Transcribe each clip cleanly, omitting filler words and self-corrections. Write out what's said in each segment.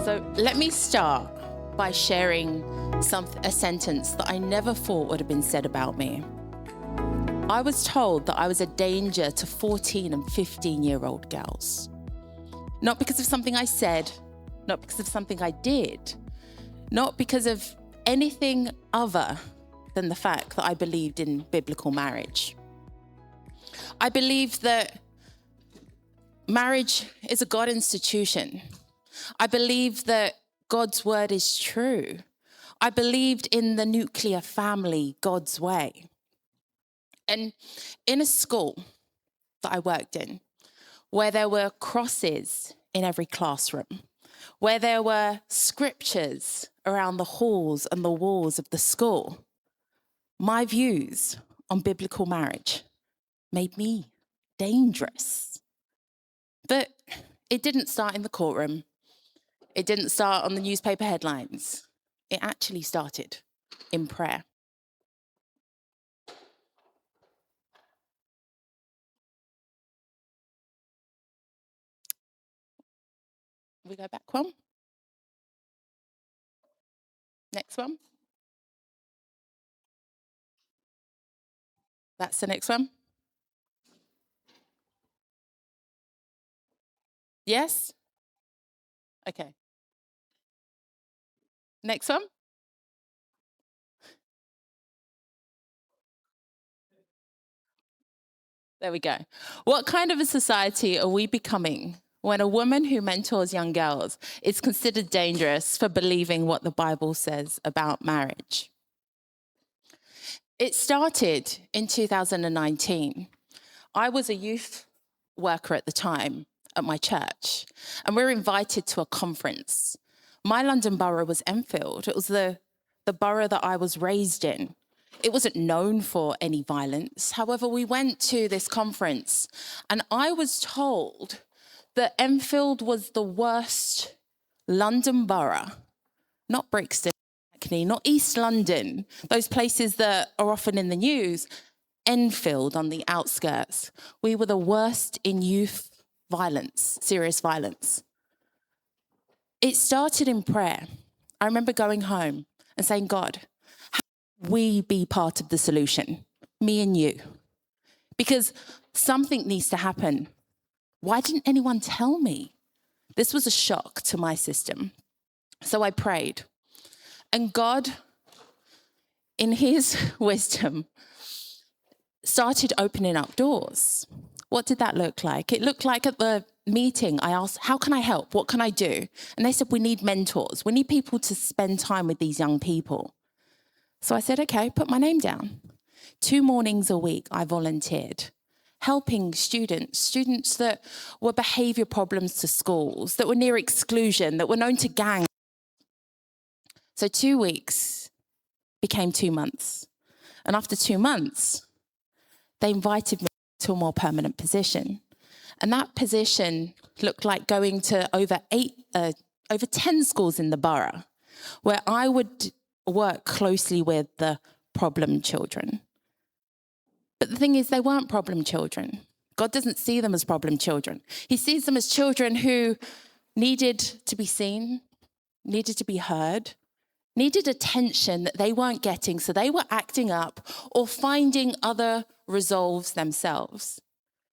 So let me start by sharing a sentence that I never thought would have been said about me. I was told that I was a danger to 14 and 15-year-old girls. Not because of something I said, not because of something I did, not because of anything other than the fact that I believed in biblical marriage. I believed that marriage is a God institution. I believed that God's word is true. I believed in the nuclear family, God's way. And in a school that I worked in, where there were crosses in every classroom, where there were scriptures around the halls and the walls of the school, my views on biblical marriage made me dangerous. But it didn't start in the courtroom. It didn't start on the newspaper headlines. It actually started in prayer. We go back one. Next one. That's the next one. Yes? Okay. Next one. There we go. What kind of a society are we becoming when a woman who mentors young girls is considered dangerous for believing what the Bible says about marriage? It started in 2019. I was a youth worker at the time at my church, and we were invited to a conference. My London borough was Enfield. It was the borough that I was raised in. It wasn't known for any violence. However, we went to this conference and I was told that Enfield was the worst London borough, not Brixton, Hackney, not East London, those places that are often in the news. Enfield on the outskirts. We were the worst in youth violence, serious violence. It started in prayer. I remember going home and saying, God, we be part of the solution, me and you, because something needs to happen. Why didn't anyone tell me? This was a shock to my system. So I prayed, and God, in his wisdom, started opening up doors. What did that look like? It looked like at the meeting, I asked, how can I help? What can I do? And they said, we need mentors. We need people to spend time with these young people. So I said, okay, put my name down. 2 mornings a week, I volunteered, helping students that were behaviour problems to schools, that were near exclusion, that were known to gangs. So 2 weeks became 2 months. And after 2 months, they invited me to a more permanent position. And that position looked like going to over 10 schools in the borough, where I would work closely with the problem children. But the thing is, they weren't problem children. God doesn't see them as problem children. He sees them as children who needed to be seen, needed to be heard, needed attention that they weren't getting, so they were acting up or finding other resolves themselves.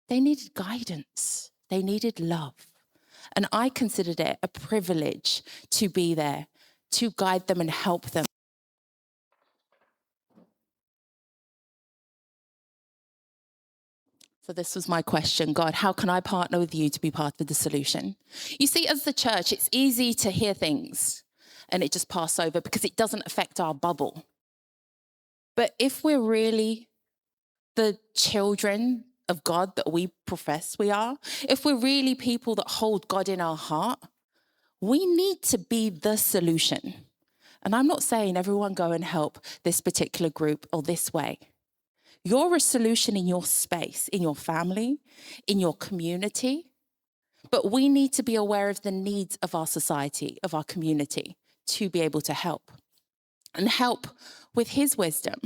They needed guidance. They needed love. And I considered it a privilege to be there, to guide them and help them. So this was my question, God, how can I partner with you to be part of the solution? You see, as the church, it's easy to hear things and it just pass over because it doesn't affect our bubble. But if we're really the children of God that we profess we are, if we're really people that hold God in our heart, we need to be the solution. And I'm not saying everyone go and help this particular group or this way. You're a solution in your space, in your family, in your community. But we need to be aware of the needs of our society, of our community, to be able to help. And help with his wisdom.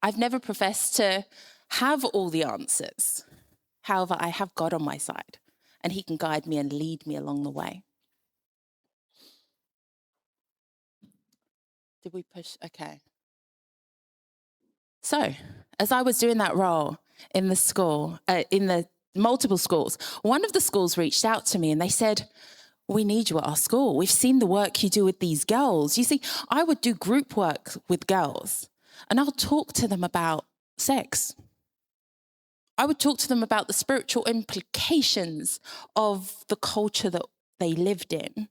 I've never professed to have all the answers. However, I have God on my side, and he can guide me and lead me along the way. Did we push? Okay. So, as I was doing that role in the school, in the multiple schools, one of the schools reached out to me and they said, "We need you at our school. We've seen the work you do with these girls." You see, I would do group work with girls and I'll talk to them about sex. I would talk to them about the spiritual implications of the culture that they lived in.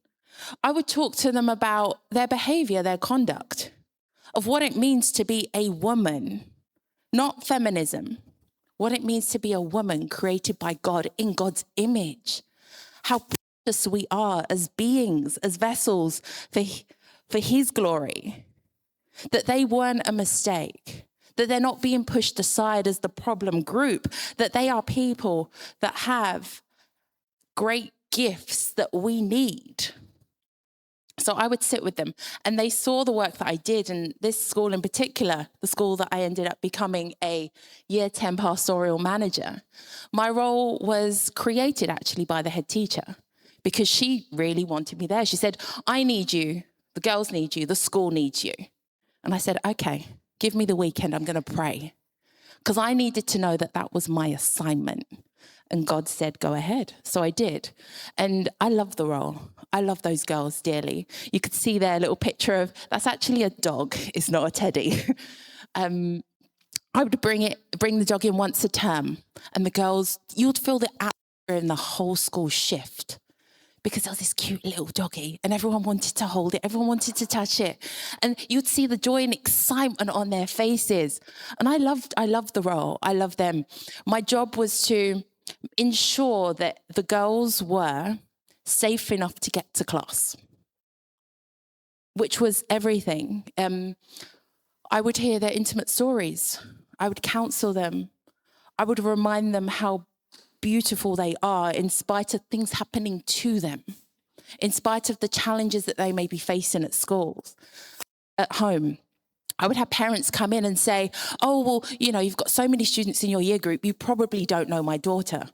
I would talk to them about their behavior, their conduct, of what it means to be a woman, not feminism, what it means to be a woman created by God in God's image, how precious we are as beings, as vessels for his glory, that they weren't a mistake, that they're not being pushed aside as the problem group, that they are people that have great gifts that we need. So I would sit with them and they saw the work that I did. And this school in particular, the school that I ended up becoming a year 10 pastoral manager, my role was created actually by the head teacher because she really wanted me there. She said, "I need you. The girls need you. The school needs you." And I said, "Okay, give me the weekend. I'm going to pray." Because I needed to know that that was my assignment. And God said, "Go ahead." So I did. And I love the role. I love those girls dearly. You could see their little picture of, that's actually a dog. It's not a teddy. I would bring the dog in once a term. And the girls, you'd feel the atmosphere in the whole school shift. Because there was this cute little doggy and everyone wanted to hold it. Everyone wanted to touch it. And you'd see the joy and excitement on their faces. And I loved the role. I loved them. My job was to ensure that the girls were safe enough to get to class, which was everything. I would hear their intimate stories. I would counsel them. I would remind them how beautiful they are in spite of things happening to them, in spite of the challenges that they may be facing at schools, at home. I would have parents come in and say, "Oh, well, you've got so many students in your year group, you probably don't know my daughter."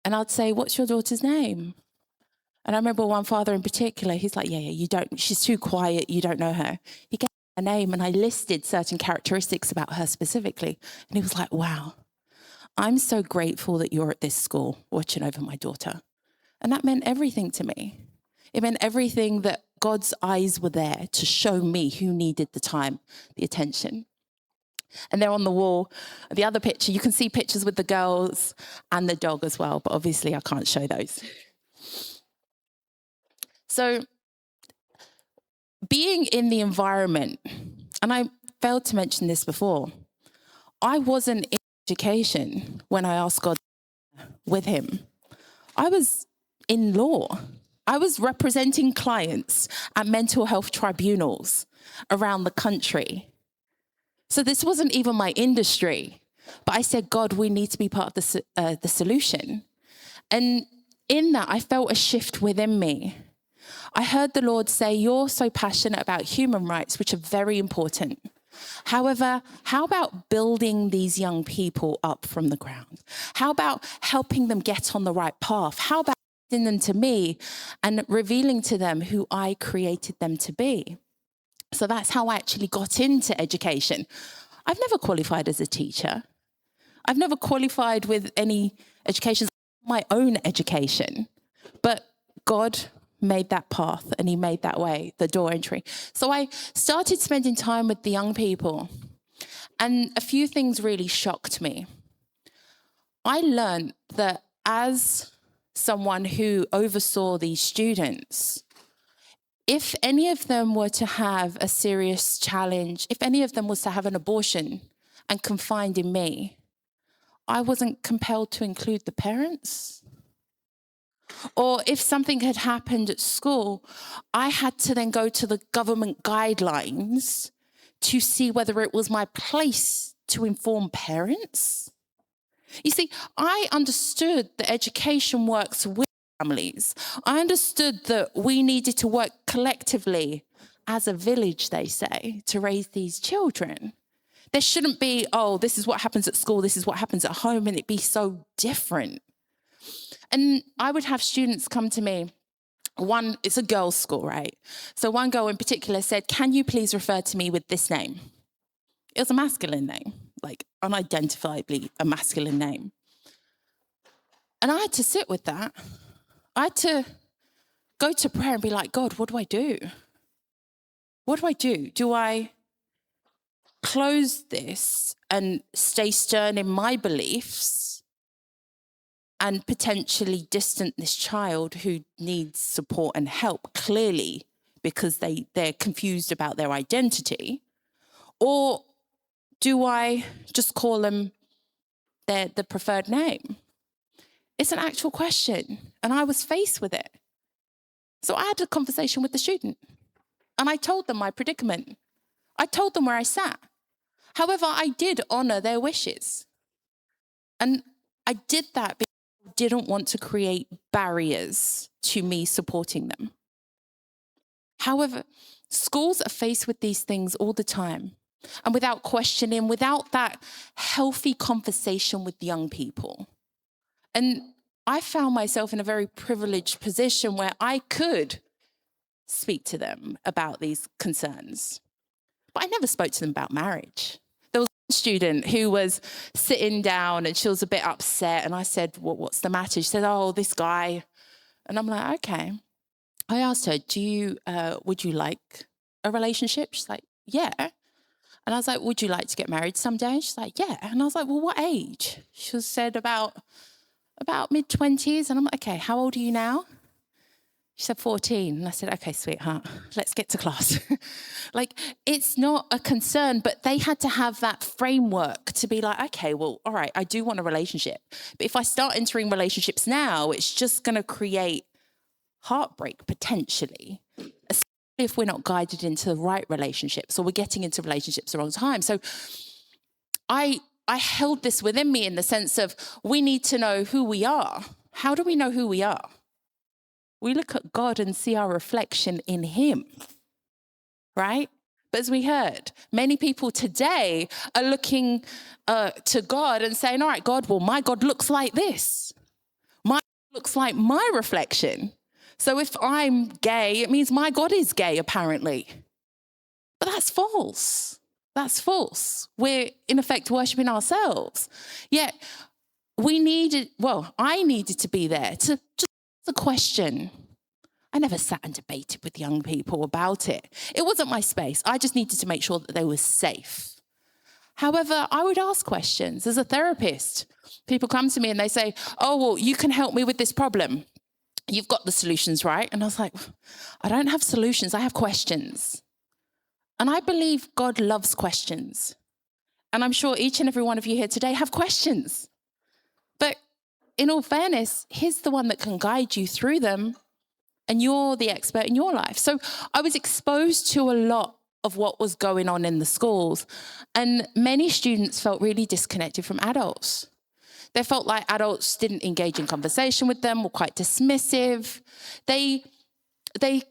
And I'd say, "What's your daughter's name?" And I remember one father in particular, he's like, yeah, you don't, she's too quiet, you don't know her. He gave me her name and I listed certain characteristics about her specifically. And he was like, "Wow, I'm so grateful that you're at this school watching over my daughter." And that meant everything to me. It meant everything that God's eyes were there to show me who needed the time, the attention. And there on the wall, the other picture, you can see pictures with the girls and the dog as well, but obviously I can't show those. So being in the environment, and I failed to mention this before, I wasn't in education when I asked God with him. I was in law. I was representing clients at mental health tribunals around the country. So this wasn't even my industry, but I said, "God, we need to be part of the solution." And in that, I felt a shift within me. I heard the Lord say, "You're so passionate about human rights, which are very important. However, how about building these young people up from the ground? How about helping them get on the right path? How about leading them to me and revealing to them who I created them to be?" So that's how I actually got into education. I've never qualified as a teacher. I've never qualified with any education, my own education. But God made that path and he made that way, the door entry. So I started spending time with the young people and a few things really shocked me. I learned that as someone who oversaw these students, if any of them were to have a serious challenge, if any of them was to have an abortion and confined in me, I wasn't compelled to include the parents. Or if something had happened at school, I had to then go to the government guidelines to see whether it was my place to inform parents. You see, I understood that education works with families. I understood that we needed to work collectively as a village, they say, to raise these children. There shouldn't be, "Oh, this is what happens at school, this is what happens at home," and it be so different. And I would have students come to me It's a girls' school, right? So one girl in particular said, "Can you please refer to me with this name?" It was a masculine name, like unidentifiably a masculine name. And I had to sit with that. I had to go to prayer and be like, God, what do I do? What do I do? Do I close this and stay stern in my beliefs and potentially distant this child who needs support and help, clearly, because they're confused about their identity? Or do I just call them the preferred name? It's an actual question, and I was faced with it. So I had a conversation with the student, and I told them my predicament. I told them where I sat. However, I did honor their wishes. And I did that because I didn't want to create barriers to me supporting them. However, schools are faced with these things all the time. And without questioning, without that healthy conversation with young people. And I found myself in a very privileged position where I could speak to them about these concerns. But I never spoke to them about marriage. There was one student who was sitting down and she was a bit upset. And I said, what's the matter? She said, oh, this guy. And I'm like, okay. I asked her, would you like a relationship? She's like, yeah. And I was like, would you like to get married someday? She's like, yeah. And I was like, well, what age? She said about mid-20s. And I'm like, okay, how old are you now? She said 14. And I said, okay, sweetheart, let's get to class. Like, it's not a concern, but they had to have that framework to be like, okay, well, all right, I do want a relationship. But if I start entering relationships now, it's just going to create heartbreak potentially, especially if we're not guided into the right relationships or we're getting into relationships the wrong time. So I held this within me in the sense of we need to know who we are. How do we know who we are? We look at God and see our reflection in him, right? But as we heard, many people today are looking to God and saying, all right, God, well, my God looks like this. My God looks like my reflection. So if I'm gay, it means my God is gay, apparently. But that's false. That's false. We're, in effect, worshiping ourselves. Yet, I needed to be there to just ask the question. I never sat and debated with young people about it. It wasn't my space. I just needed to make sure that they were safe. However, I would ask questions. As a therapist, people come to me and they say, oh, well, you can help me with this problem. You've got the solutions, right? And I was like, I don't have solutions. I have questions. And I believe God loves questions. And I'm sure each and every one of you here today have questions. But in all fairness, he's the one that can guide you through them. And you're the expert in your life. So I was exposed to a lot of what was going on in the schools. And many students felt really disconnected from adults. They felt like adults didn't engage in conversation with them, were quite dismissive. They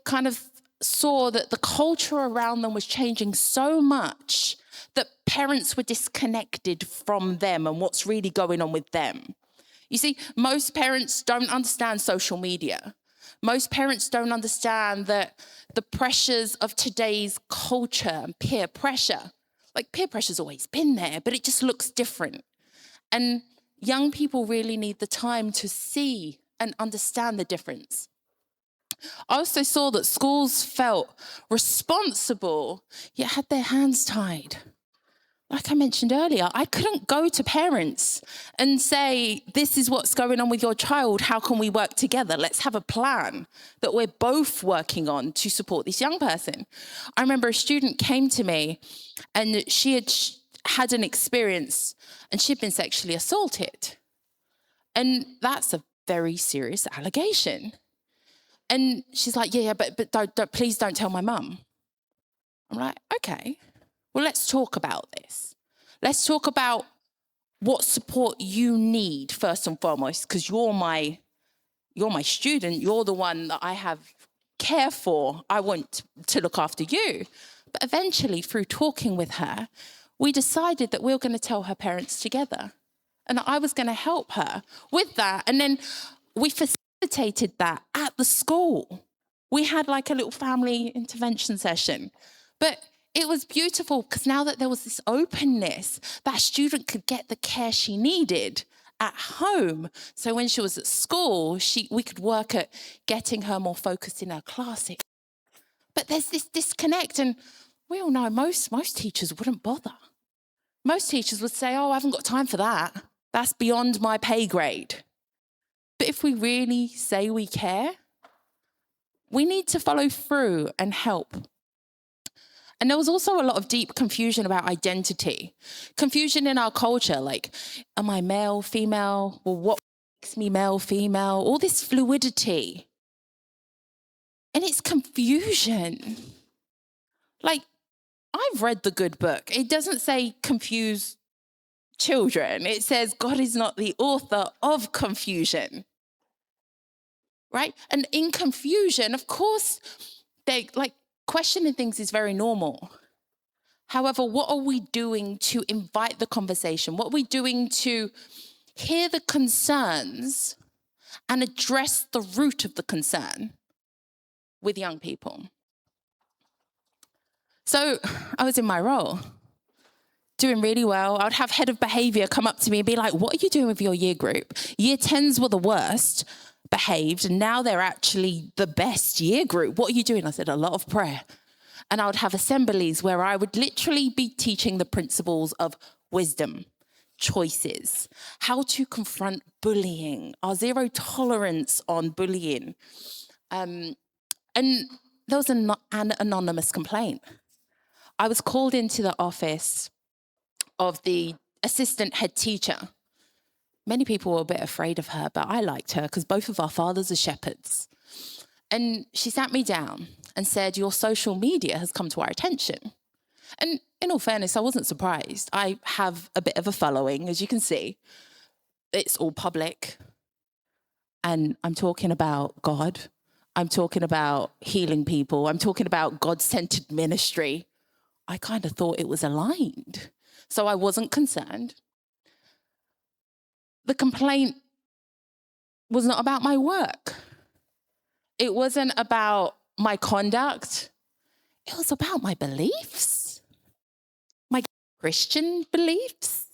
kind of saw that the culture around them was changing so much that parents were disconnected from them and what's really going on with them. You see, most parents don't understand social media. Most parents don't understand that the pressures of today's culture and peer pressure, like peer pressure's always been there, but it just looks different. And young people really need the time to see and understand the difference. I also saw that schools felt responsible, yet had their hands tied. Like I mentioned earlier, I couldn't go to parents and say, this is what's going on with your child. How can we work together? Let's have a plan that we're both working on to support this young person. I remember a student came to me and she had an experience and she'd been sexually assaulted. And that's a very serious allegation. And she's like, yeah, but don't, please don't tell my mum. I'm like, okay. Well, let's talk about this. Let's talk about what support you need first and foremost, because you're my student. You're the one that I have care for. I want to look after you. But eventually, through talking with her, we decided that we were going to tell her parents together. And I was going to help her with that. And then we facilitated that at the school. We had like a little family intervention session. But it was beautiful because now that there was this openness, that student could get the care she needed at home. So when she was at school, we could work at getting her more focused in her class. But there's this disconnect, and we all know most teachers wouldn't bother. Most teachers would say, oh, I haven't got time for that. That's beyond my pay grade. But if we really say we care, we need to follow through and help. And there was also a lot of deep confusion about identity. Confusion in our culture, like, am I male, female? Well, what makes me male, female? All this fluidity. And it's confusion. Like, I've read the good book. It doesn't say confuse children. It says God is not the author of confusion. Right? And in confusion, of course, questioning things is very normal. However, what are we doing to invite the conversation? What are we doing to hear the concerns and address the root of the concern with young people? So I was in my role, doing really well. I would have head of behavior come up to me and be like, what are you doing with your year group? Year 10s were the worst behaved, and now they're actually the best year group. What are you doing? I said, a lot of prayer. And I would have assemblies where I would literally be teaching the principles of wisdom, choices, how to confront bullying, our zero tolerance on bullying. And there was an anonymous complaint. I was called into the office of the assistant head teacher. Many people were a bit afraid of her, but I liked her because both of our fathers are shepherds. And she sat me down and said, your social media has come to our attention. And in all fairness, I wasn't surprised. I have a bit of a following, as you can see. It's all public. And I'm talking about God. I'm talking about healing people. I'm talking about God-centered ministry. I kind of thought it was aligned. So I wasn't concerned. The complaint was not about my work. It wasn't about my conduct. It was about my beliefs, my Christian beliefs.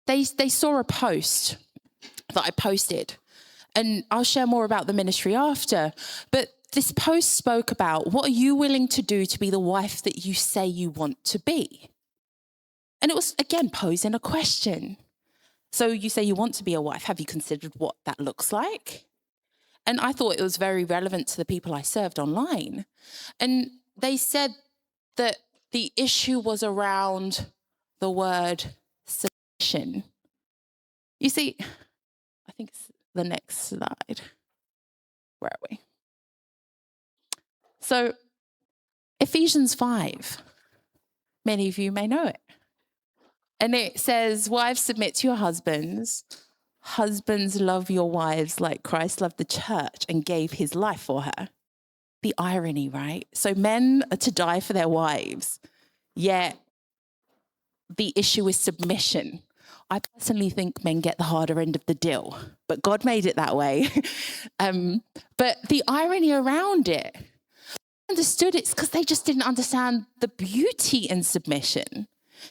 They saw a post that I posted, and I'll share more about the ministry after. But this post spoke about, what are you willing to do to be the wife that you say you want to be? And it was, again, posing a question. So you say you want to be a wife. Have you considered what that looks like? And I thought it was very relevant to the people I served online. And they said that the issue was around the word submission. You see, I think it's the next slide. Where are we? So Ephesians 5, many of you may know it. And it says, wives, submit to your husbands. Husbands, love your wives like Christ loved the church and gave his life for her. The irony, right? So men are to die for their wives, yet the issue is submission. I personally think men get the harder end of the deal, but God made it that way. But the irony around it, I understood it's because they just didn't understand the beauty in submission.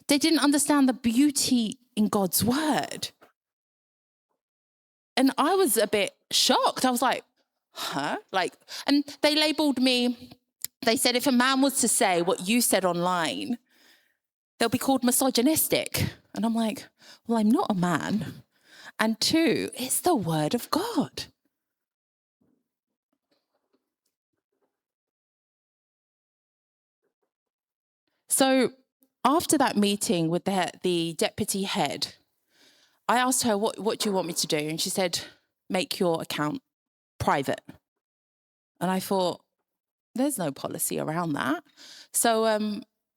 They didn't understand the beauty in God's word. And I was a bit shocked. I was like, huh? And they labeled me, they said, if a man was to say what you said online, they'll be called misogynistic. And I'm like, well, I'm not a man. And two, it's the word of God. So after that meeting with the deputy head, I asked her, what do you want me to do? And she said, make your account private. And I thought, there's no policy around that. So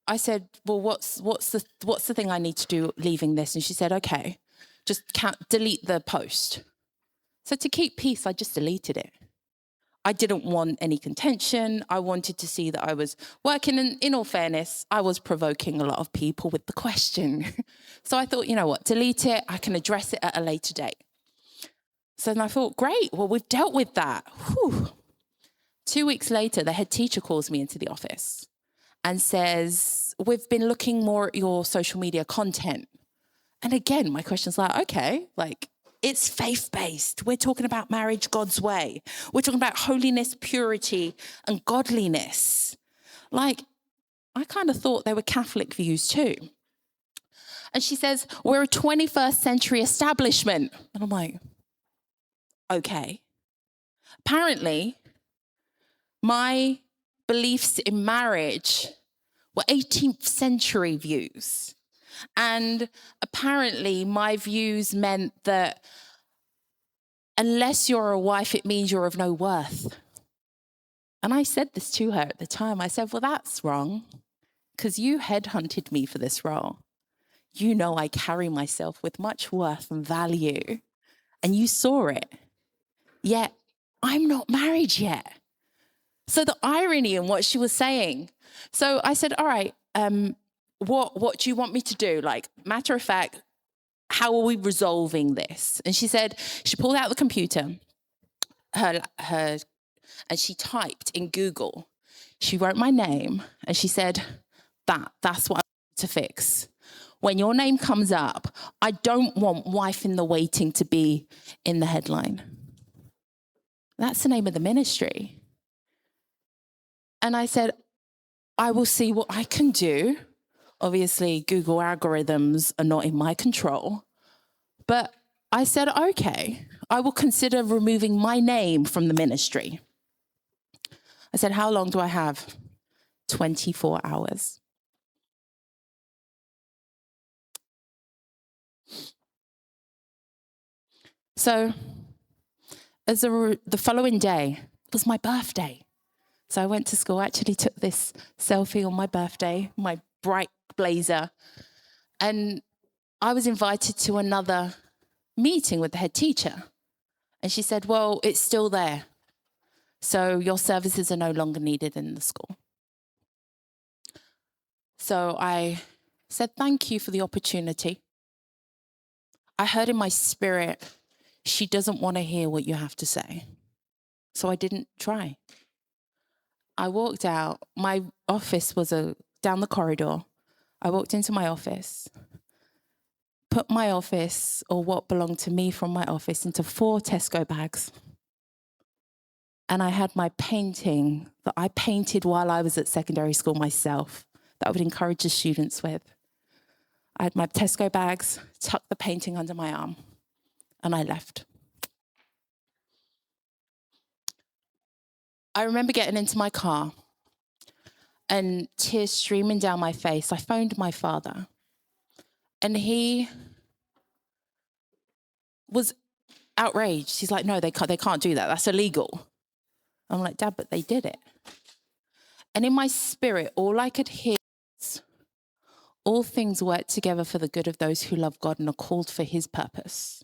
I said, well, what's the thing I need to do leaving this? And she said, okay, just delete the post. So to keep peace, I just deleted it. I didn't want any contention. I wanted to see that I was working. And in all fairness, I was provoking a lot of people with the question. So I thought, you know what, delete it. I can address it at a later date. So then I thought, great, well, we've dealt with that. Whew. 2 weeks later, the head teacher calls me into the office and says, we've been looking more at your social media content. And again, my question's like, okay, like, it's faith-based. We're talking about marriage God's way. We're talking about holiness, purity, and godliness. Like, I kind of thought they were Catholic views too. And she says, we're a 21st century establishment. And I'm like, okay. Apparently, my beliefs in marriage were 18th century views. And apparently my views meant that unless you're a wife, it means you're of no worth. And I said this to her at the time. I said, well, that's wrong, because you headhunted me for this role. You know I carry myself with much worth and value, and you saw it. Yet I'm not married yet. So the irony in what she was saying. So I said, all right, what do you want me to do? Like, matter of fact, how are we resolving this? And she said, she pulled out the computer, and she typed in Google. She wrote my name, and she said, that's what I want to fix. When your name comes up, I don't want wife in the waiting to be in the headline. That's the name of the ministry. And I said, I will see what I can do. Obviously, Google algorithms are not in my control. But I said, okay, I will consider removing my name from the ministry. I said, how long do I have? 24 hours. So the following day was my birthday. So I went to school, actually took this selfie on my birthday, my bright blazer. And I was invited to another meeting with the head teacher. And she said, well, it's still there. So your services are no longer needed in the school. So I said, thank you for the opportunity. I heard in my spirit, she doesn't want to hear what you have to say. So I didn't try. I walked out. My office was down the corridor. I walked into my office, put my office, or what belonged to me from my office, into 4 Tesco bags. And I had my painting that I painted while I was at secondary school myself, that I would encourage the students with. I had my Tesco bags, tucked the painting under my arm, and I left. I remember getting into my car and tears streaming down my face. I phoned my father, and he was outraged. He's like, no, they can't do that. That's illegal. I'm like, Dad, but they did it. And in my spirit, all I could hear was, all things work together for the good of those who love God and are called for his purpose.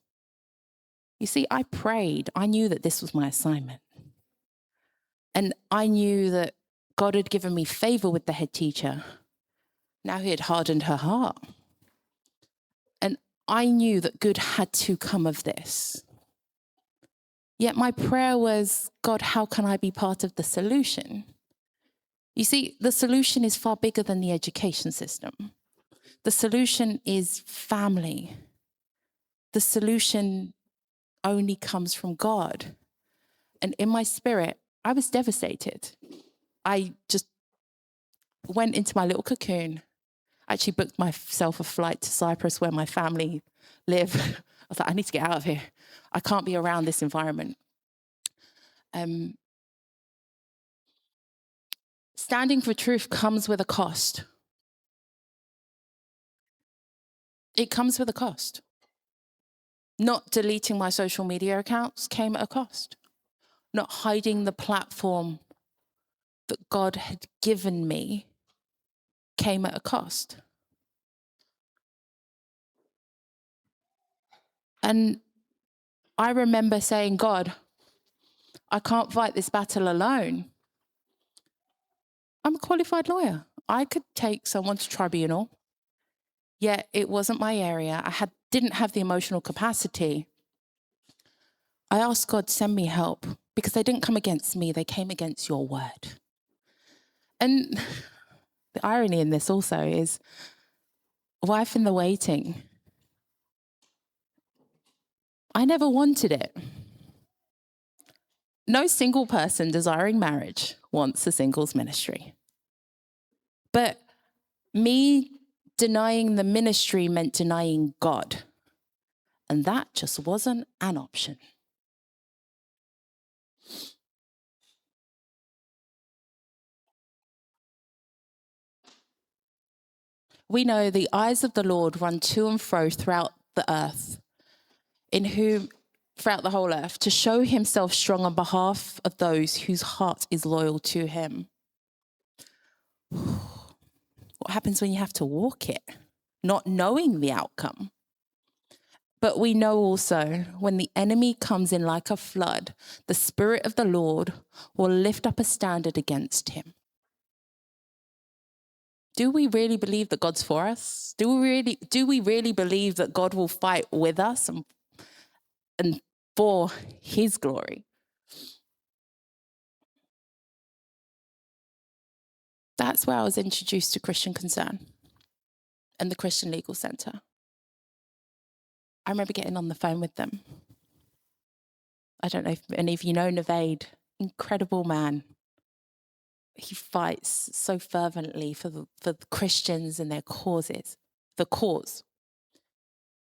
You see, I prayed. I knew that this was my assignment. And I knew that God had given me favor with the head teacher. Now he had hardened her heart. And I knew that good had to come of this. Yet my prayer was, God, how can I be part of the solution? You see, the solution is far bigger than the education system. The solution is family. The solution only comes from God. And in my spirit, I was devastated. I just went into my little cocoon. I actually booked myself a flight to Cyprus where my family live. I was like, I need to get out of here. I can't be around this environment. Standing for truth comes with a cost. It comes with a cost. Not deleting my social media accounts came at a cost. Not hiding the platform that God had given me came at a cost. And I remember saying, God, I can't fight this battle alone. I'm a qualified lawyer. I could take someone to tribunal, yet it wasn't my area. I didn't have the emotional capacity. I asked God, send me help, because they didn't come against me, they came against your word. And the irony in this also is wife in the waiting. I never wanted it. No single person desiring marriage wants a singles ministry. But me denying the ministry meant denying God. And that just wasn't an option. We know the eyes of the Lord run to and fro throughout the earth, throughout the whole earth, to show himself strong on behalf of those whose heart is loyal to him. What happens when you have to walk it, not knowing the outcome? But we know also when the enemy comes in like a flood, the Spirit of the Lord will lift up a standard against him. Do we really believe that God's for us? Do we really believe that God will fight with us and for his glory? That's where I was introduced to Christian Concern and the Christian Legal Centre. I remember getting on the phone with them. I don't know if any of you know Navade, incredible man. He fights so fervently for the Christians and their causes, the cause.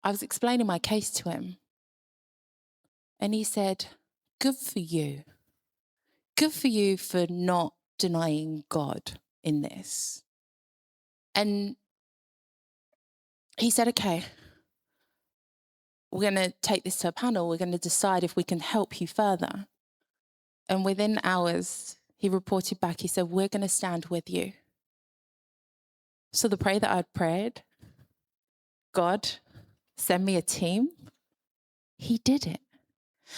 I was explaining my case to him, and he said, good for you. Good for you for not denying God in this. And he said, okay, we're going to take this to a panel. We're going to decide if we can help you further. And within hours, he reported back. He said, we're going to stand with you. So the prayer that I'd prayed, God, send me a team. He did it.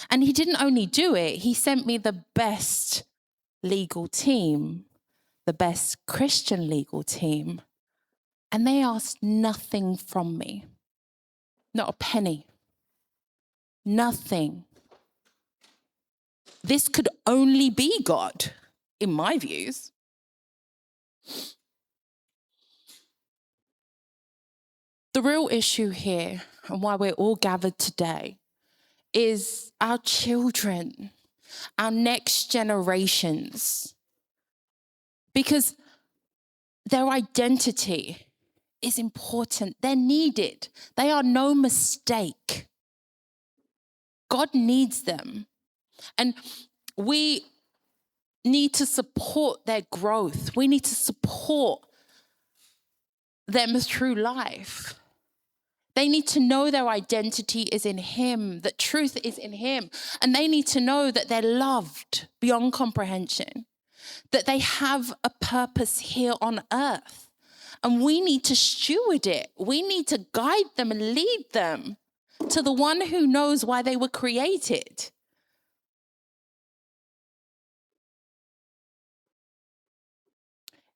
And he didn't only do it, he sent me the best legal team, the best Christian legal team. And they asked nothing from me. Not a penny. Nothing. This could only be God, in my views. The real issue here, and why we're all gathered today, is our children, our next generations. Because their identity is important. They're needed. They are no mistake. God needs them. And we need to support their growth. We need to support them through life. They need to know their identity is in him, that truth is in him. And they need to know that they're loved beyond comprehension, that they have a purpose here on earth. And we need to steward it. We need to guide them and lead them to the one who knows why they were created.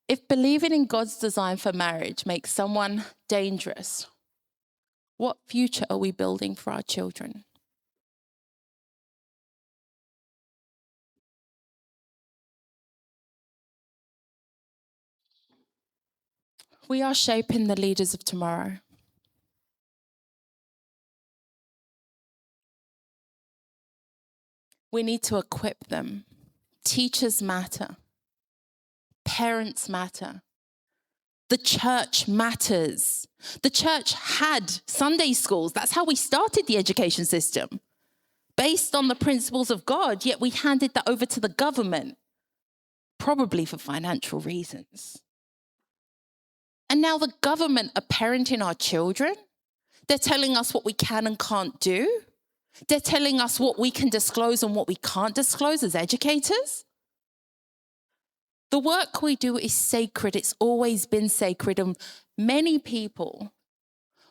If believing in God's design for marriage makes someone dangerous, what future are we building for our children? We are shaping the leaders of tomorrow. We need to equip them. Teachers matter. Parents matter. The church matters. The church had Sunday schools. That's how we started the education system, based on the principles of God, yet we handed that over to the government, probably for financial reasons. And now the government are parenting our children. They're telling us what we can and can't do. They're telling us what we can disclose and what we can't disclose as educators. The work we do is sacred. It's always been sacred. And many people,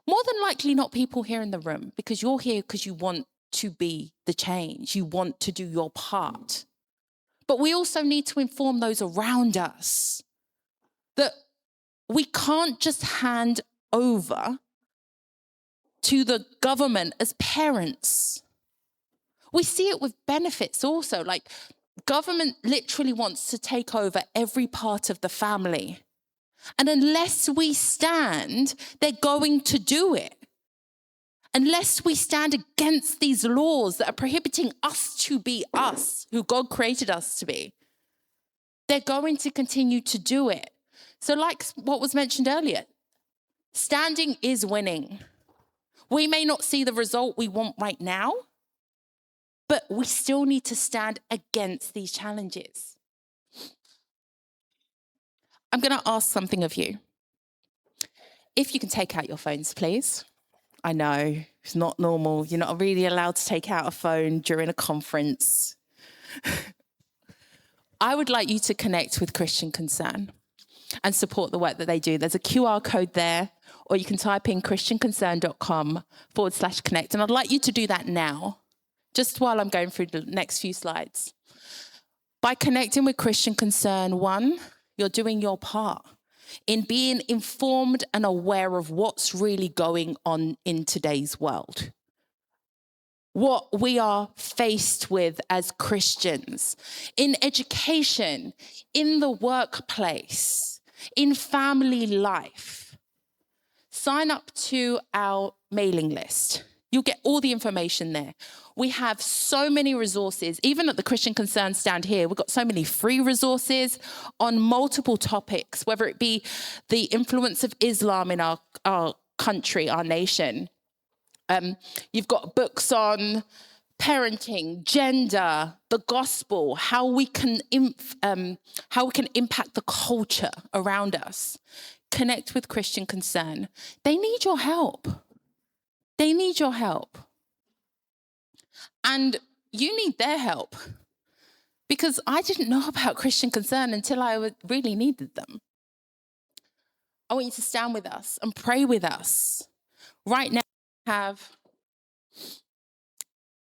more than likely not people here in the room, because you're here because you want to be the change. You want to do your part. But we also need to inform those around us that we can't just hand over to the government as parents. We see it with benefits also. Like, government literally wants to take over every part of the family. And unless we stand, they're going to do it. Unless we stand against these laws that are prohibiting us to be us, who God created us to be, they're going to continue to do it. So like what was mentioned earlier, standing is winning. We may not see the result we want right now, but we still need to stand against these challenges. I'm going to ask something of you. If you can take out your phones, please. I know, it's not normal. You're not really allowed to take out a phone during a conference. I would like you to connect with Christian Concern and support the work that they do. There's a QR code there, or you can type in christianconcern.com/connect. And I'd like you to do that now, just while I'm going through the next few slides. By connecting with Christian Concern, one, you're doing your part in being informed and aware of what's really going on in today's world. What we are faced with as Christians in education, in the workplace, in family life. Sign up to our mailing list. You'll get all the information there. We have so many resources, even at the Christian Concern stand here, we've got so many free resources on multiple topics, whether it be the influence of Islam in our country, our nation. You've got books on parenting, gender, the gospel, how we can impact the culture around us. Connect with Christian Concern. They need your help. They need your help. And you need their help, because I didn't know about Christian Concern until I really needed them. I want you to stand with us and pray with us. Right now, we have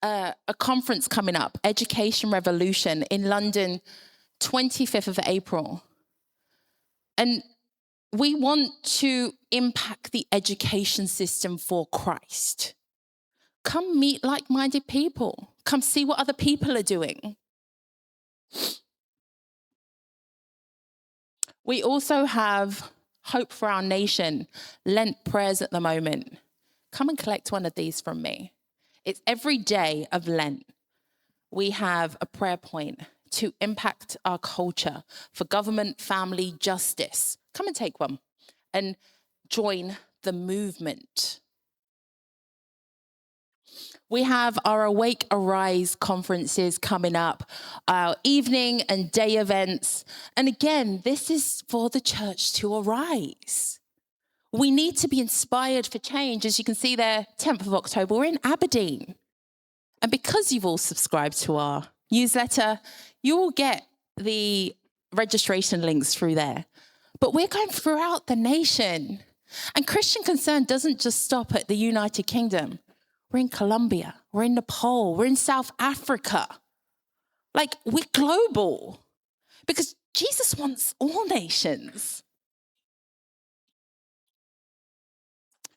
a conference coming up, Education Revolution, in London, 25th of April. And we want to impact the education system for Christ. Come meet like-minded people. Come see what other people are doing. We also have Hope for Our Nation, Lent prayers at the moment. Come and collect one of these from me. It's every day of Lent. We have a prayer point to impact our culture for government, family, justice. Come and take one and join the movement. We have our Awake Arise conferences coming up, our evening and day events. And again, this is for the church to arise. We need to be inspired for change. As you can see there, 10th of October, we're in Aberdeen. And because you've all subscribed to our newsletter, you will get the registration links through there. But we're going throughout the nation. And Christian Concern doesn't just stop at the United Kingdom. We're in Colombia, we're in Nepal, we're in South Africa. Like, we're global because Jesus wants all nations.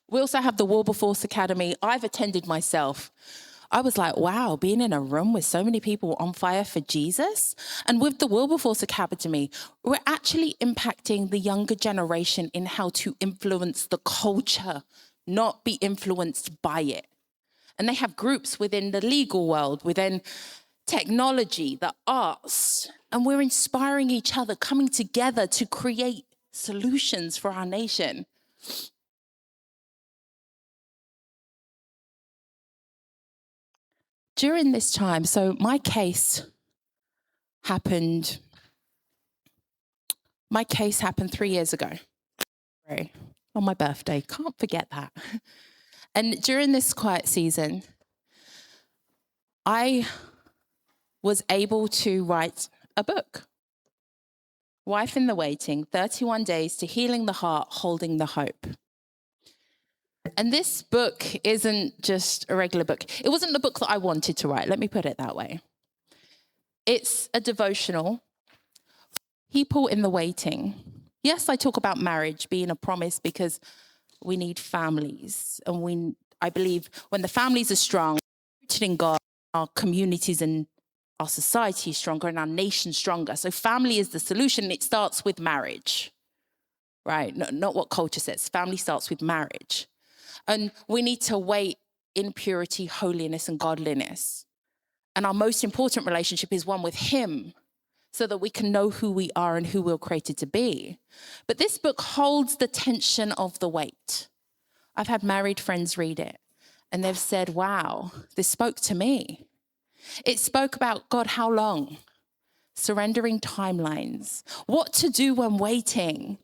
We also have the Wilberforce Academy. I've attended myself. I was like, wow, being in a room with so many people on fire for Jesus. And with the Wilberforce Academy, we're actually impacting the younger generation in how to influence the culture, not be influenced by it. And they have groups within the legal world, within technology, the arts, and we're inspiring each other, coming together to create solutions for our nation. During this time, so my case happened 3 years ago, on my birthday, can't forget that. And during this quiet season, I was able to write a book, Wife in the Waiting, 31 Days to Healing the Heart, Holding the Hope. And this book isn't just a regular book. It wasn't the book that I wanted to write, let me put it that way. It's a devotional, people in the waiting. Yes, I talk about marriage being a promise because we need families. And I believe when the families are strong, rooted in God, our communities and our society is stronger and our nation stronger. So family is the solution. It starts with marriage, right? Not what culture says. Family starts with marriage. And we need to wait in purity, holiness, and godliness. And our most important relationship is one with him, so that we can know who we are and who we're created to be. But this book holds the tension of the weight. I've had married friends read it, and they've said, wow, this spoke to me. It spoke about, God, how long? Surrendering timelines, what to do when waiting.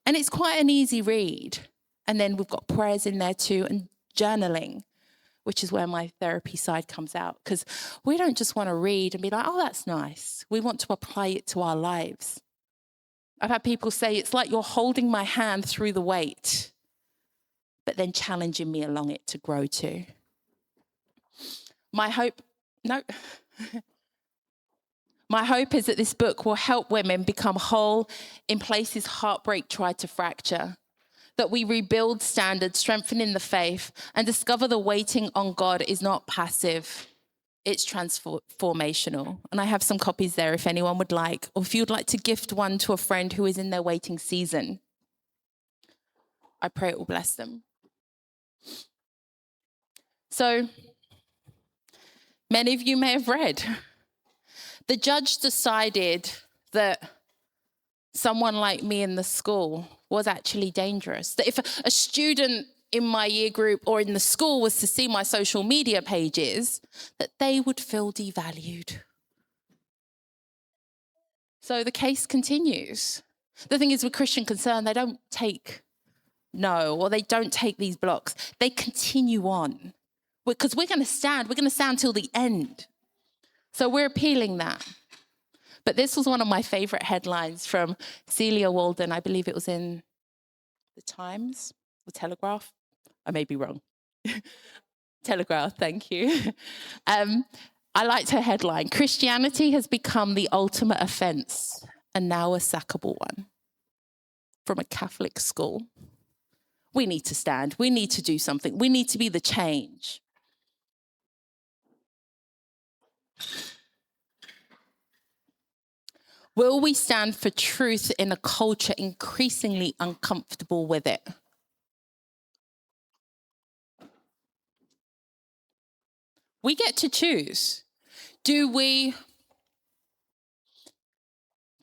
And it's quite an easy read. And then we've got prayers in there too, and journaling, which is where my therapy side comes out. Because we don't just want to read and be like, oh, that's nice. We want to apply it to our lives. I've had people say, it's like you're holding my hand through the weight, but then challenging me along it to grow too. My hope is that this book will help women become whole in places heartbreak tried to fracture. That we rebuild standards, strengthening the faith, and discover the waiting on God is not passive, it's transformational. And I have some copies there if anyone would like, or if you'd like to gift one to a friend who is in their waiting season. I pray it will bless them. So, many of you may have read, the judge decided that someone like me in the school was actually dangerous. That if a student in my year group or in the school was to see my social media pages, that they would feel devalued. So the case continues. The thing is, with Christian Concern, they don't take no, or they don't take these blocks. They continue on. Because we're going to stand till the end. So we're appealing that. But this was one of my favorite headlines from Celia Walden. I believe it was in the Times or Telegraph. I may be wrong. Telegraph, thank you. I liked her headline. Christianity has become the ultimate offense and now a sackable one. From a Catholic school. We need to stand. We need to do something. We need to be the change. Will we stand for truth in a culture increasingly uncomfortable with it? We get to choose. Do we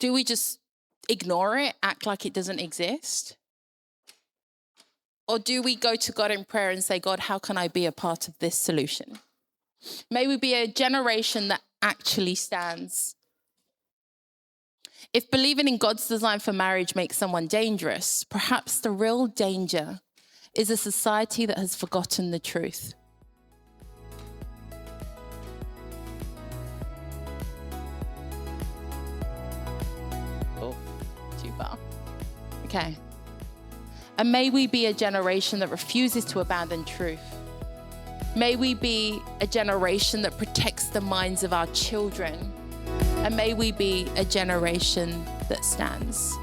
just ignore it, act like it doesn't exist? Or do we go to God in prayer and say, God, how can I be a part of this solution? May we be a generation that actually stands. If believing in God's design for marriage makes someone dangerous, perhaps the real danger is a society that has forgotten the truth. Oh, too far. Okay. And may we be a generation that refuses to abandon truth. May we be a generation that protects the minds of our children. And may we be a generation that stands.